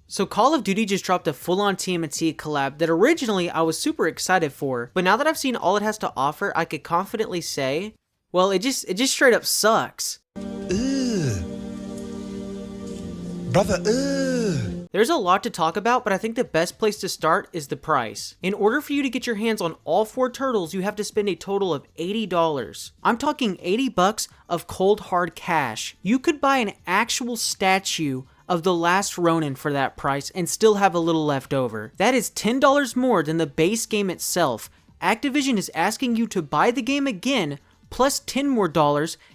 So Call of Duty just dropped a full-on TMNT collab that originally I was super excited for, but now that I've seen all it has to offer, I could confidently say, well, it just straight up sucks. Ugh. Brother, ugh. There's a lot to talk about, but I think the best place to start is the price. In order for you to get your hands on all 4 turtles, you have to spend a total of $80. I'm talking 80 bucks of cold hard cash. You could buy an actual statue of the last Ronin for that price and still have a little left over. That is $10 more than the base game itself. Activision is asking you to buy the game again, plus $10 more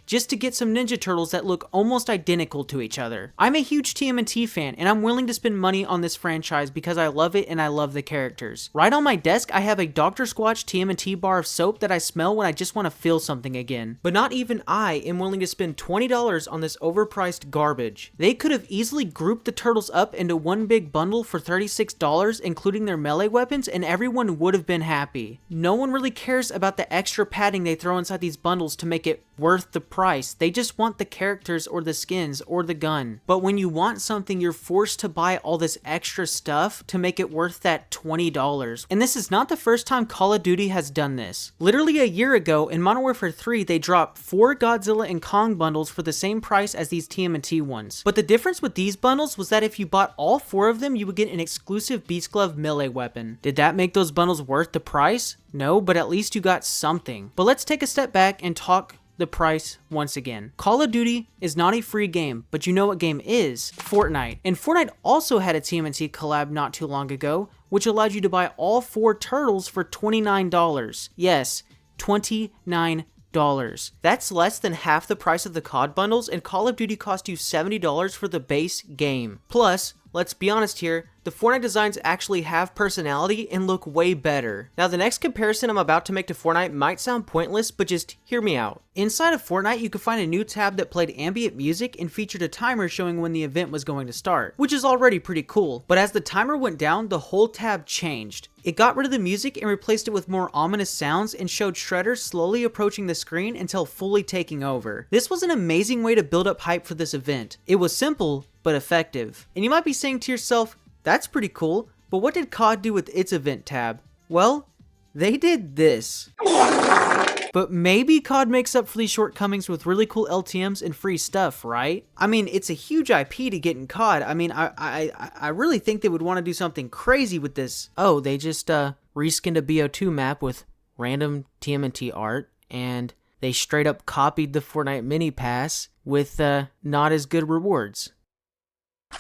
just to get some Ninja Turtles that look almost identical to each other. I'm a huge TMNT fan, and I'm willing to spend money on this franchise because I love it and I love the characters. Right on my desk, I have a Dr. Squatch TMNT bar of soap that I smell when I just want to feel something again. But not even I am willing to spend $20 on this overpriced garbage. They could have easily grouped the turtles up into one big bundle for $36, including their melee weapons, and everyone would have been happy. No one really cares about the extra padding they throw inside these bundles to make it worth the price. They just want the characters or the skins or the gun. But when you want something, you're forced to buy all this extra stuff to make it worth that $20. And this is not the first time Call of Duty has done this. Literally a year ago in Modern Warfare 3, they dropped 4 Godzilla and Kong bundles for the same price as these TMNT ones. But the difference with these bundles was that if you bought all 4 of them, you would get an exclusive Beast Glove melee weapon. Did that make those bundles worth the price? No, but at least you got something. But let's take a step back and talk the price once again. Call of Duty is not a free game, but you know what game is? Fortnite. And Fortnite also had a TMNT collab not too long ago, which allowed you to buy all 4 turtles for $29. Yes, $29. That's less than half the price of the COD bundles, and Call of Duty cost you $70 for the base game. Plus, let's be honest here, the Fortnite designs actually have personality and look way better. Now the next comparison I'm about to make to Fortnite might sound pointless, but just hear me out. Inside of Fortnite, you could find a new tab that played ambient music and featured a timer showing when the event was going to start, which is already pretty cool. But as the timer went down, the whole tab changed. It got rid of the music and replaced it with more ominous sounds and showed Shredder slowly approaching the screen until fully taking over. This was an amazing way to build up hype for this event. It was simple, but effective. And you might be saying to yourself, that's pretty cool, but what did COD do with its event tab? Well, they did this. But maybe COD makes up for these shortcomings with really cool LTMs and free stuff, right? I mean, it's a huge IP to get in COD. I mean, I really think they would want to do something crazy with this. Oh, they just reskinned a BO2 map with random TMNT art, and they straight up copied the Fortnite mini pass with not as good rewards.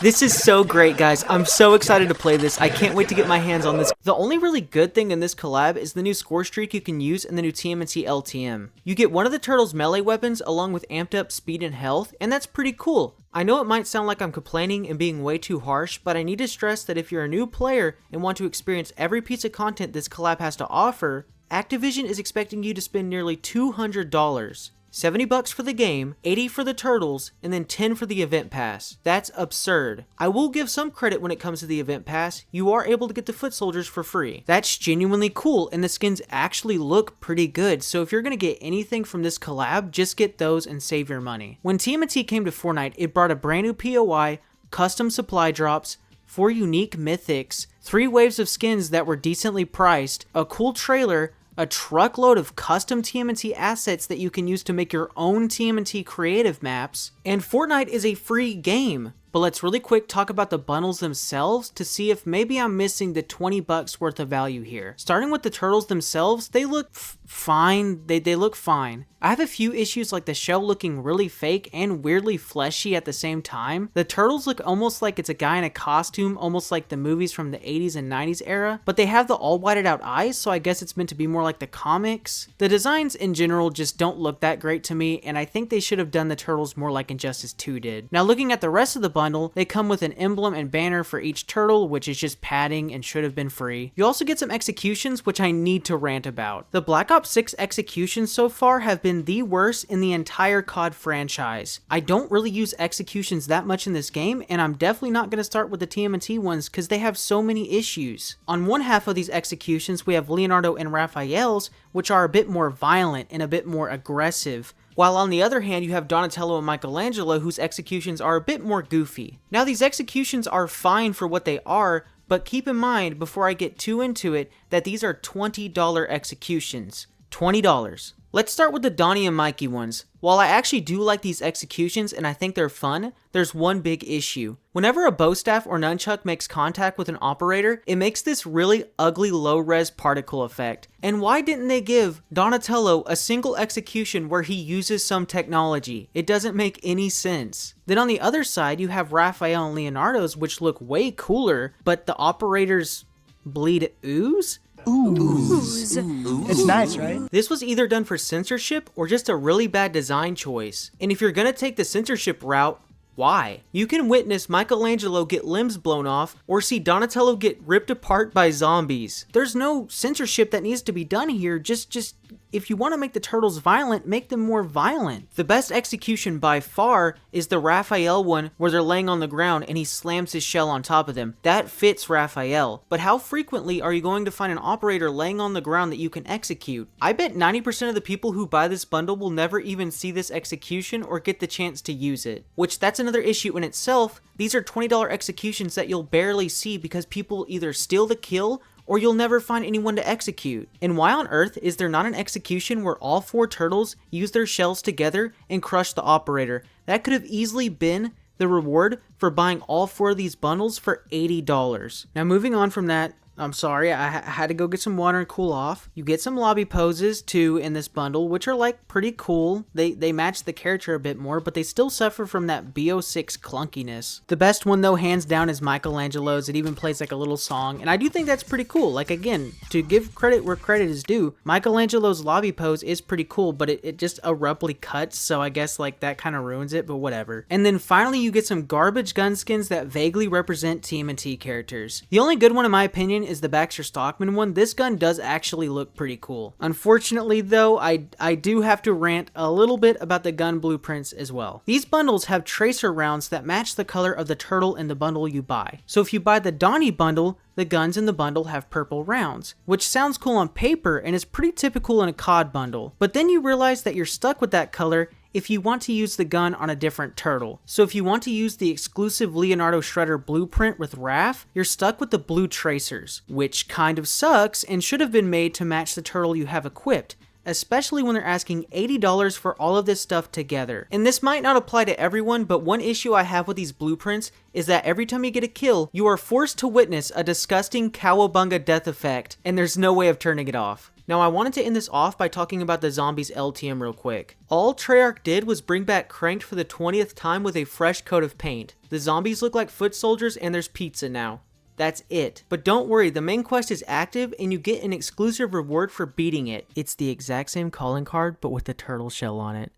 This is so great, guys. I'm so excited to play this. I can't wait to get my hands on this. The only really good thing in this collab is the new score streak you can use in the new TMNT LTM. You get one of the turtles' melee weapons along with amped up speed and health, and that's pretty cool. I know it might sound like I'm complaining and being way too harsh, but I need to stress that if you're a new player and want to experience every piece of content this collab has to offer, Activision is expecting you to spend nearly $200. 70 bucks for the game, 80 for the turtles, and then 10 for the event pass. That's absurd. I will give some credit when it comes to the event pass. You are able to get the foot soldiers for free. That's genuinely cool, and the skins actually look pretty good, so if you're gonna get anything from this collab, just get those and save your money. When TMNT came to Fortnite, it brought a brand new POI, custom supply drops, 4 unique mythics, 3 waves of skins that were decently priced, a cool trailer, a truckload of custom TMNT assets that you can use to make your own TMNT creative maps, and Fortnite is a free game. But let's really quick talk about the bundles themselves to see if maybe I'm missing the 20 bucks worth of value here. Starting with the turtles themselves, they look fine. They look fine. I have a few issues like the shell looking really fake and weirdly fleshy at the same time. The turtles look almost like it's a guy in a costume, almost like the movies from the 80s and 90s era, but they have the all whited out eyes, so I guess it's meant to be more like the comics. The designs in general just don't look that great to me, and I think they should have done the turtles more like Injustice 2 did. Now looking at the rest of the bundle, they come with an emblem and banner for each turtle, which is just padding and should have been free. You also get some executions, which I need to rant about. The Black Ops 6 executions so far have been the worst in the entire COD franchise. I don't really use executions that much in this game, and I'm definitely not going to start with the TMNT ones because they have so many issues. On one half of these executions, we have Leonardo and Raphael's, which are a bit more violent and a bit more aggressive, while on the other hand you have Donatello and Michelangelo whose executions are a bit more goofy. Now these executions are fine for what they are, but keep in mind before I get too into it that these are $20 executions. $20. Let's start with the Donnie and Mikey ones. While I actually do like these executions and I think they're fun, there's one big issue. Whenever a bow staff or nunchuck makes contact with an operator, it makes this really ugly low-res particle effect. And why didn't they give Donatello a single execution where he uses some technology? It doesn't make any sense. Then on the other side, you have Raphael and Leonardo's, which look way cooler, but the operators bleed ooze? Ooze. It's nice, right? This was either done for censorship or just a really bad design choice. And if you're gonna take the censorship route, why? You can witness Michelangelo get limbs blown off or see Donatello get ripped apart by zombies. There's no censorship that needs to be done here, just if you want to make the turtles violent, make them more violent. The best execution by far is the Raphael one where they're laying on the ground and he slams his shell on top of them. That fits Raphael. But how frequently are you going to find an operator laying on the ground that you can execute? I bet 90% of the people who buy this bundle will never even see this execution or get the chance to use it. Which that's another issue in itself. These are $20 executions that you'll barely see because people either steal the kill or you'll never find anyone to execute. And why on earth is there not an execution where all 4 turtles use their shells together and crush the operator? That could have easily been the reward for buying all 4 of these bundles for $80. Now moving on from that, I'm sorry, I had to go get some water and cool off. You get some lobby poses too in this bundle, which are like pretty cool. They match the character a bit more, but they still suffer from that BO6 clunkiness. The best one though, hands down, is Michelangelo's. It even plays like a little song, and I do think that's pretty cool. Like again, to give credit where credit is due, Michelangelo's lobby pose is pretty cool, but it just abruptly cuts, so I guess like that kind of ruins it, but whatever. And then finally you get some garbage gun skins that vaguely represent TMNT characters. The only good one in my opinion is the Baxter Stockman one. This gun does actually look pretty cool. Unfortunately though, I do have to rant a little bit about the gun blueprints as well. These bundles have tracer rounds that match the color of the turtle in the bundle you buy. So if you buy the Donnie bundle, the guns in the bundle have purple rounds, which sounds cool on paper and is pretty typical in a COD bundle. But then you realize that you're stuck with that color if you want to use the gun on a different turtle. So if you want to use the exclusive Leonardo Shredder blueprint with Raph, you're stuck with the blue tracers, which kind of sucks and should have been made to match the turtle you have equipped, especially when they're asking $80 for all of this stuff together. And this might not apply to everyone, but one issue I have with these blueprints is that every time you get a kill, you are forced to witness a disgusting cowabunga death effect, and there's no way of turning it off. Now I wanted to end this off by talking about the zombies LTM real quick. All Treyarch did was bring back Cranked for the 20th time with a fresh coat of paint. The zombies look like foot soldiers and there's pizza now. That's it. But don't worry, the main quest is active and you get an exclusive reward for beating it. It's the exact same calling card but with the turtle shell on it.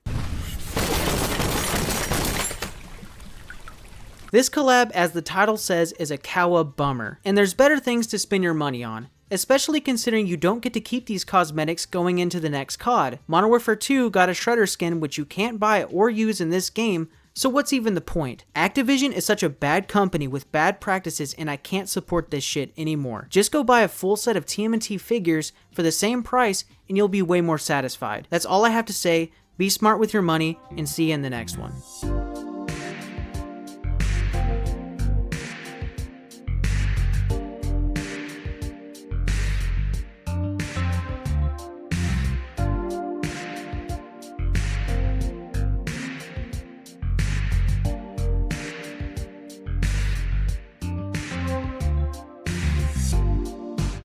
This collab, as the title says, is a COWABUMMER, and there's better things to spend your money on. Especially considering you don't get to keep these cosmetics going into the next COD. Modern Warfare 2 got a Shredder skin which you can't buy or use in this game, so what's even the point? Activision is such a bad company with bad practices and I can't support this shit anymore. Just go buy a full set of TMNT figures for the same price and you'll be way more satisfied. That's all I have to say. Be smart with your money and see you in the next one.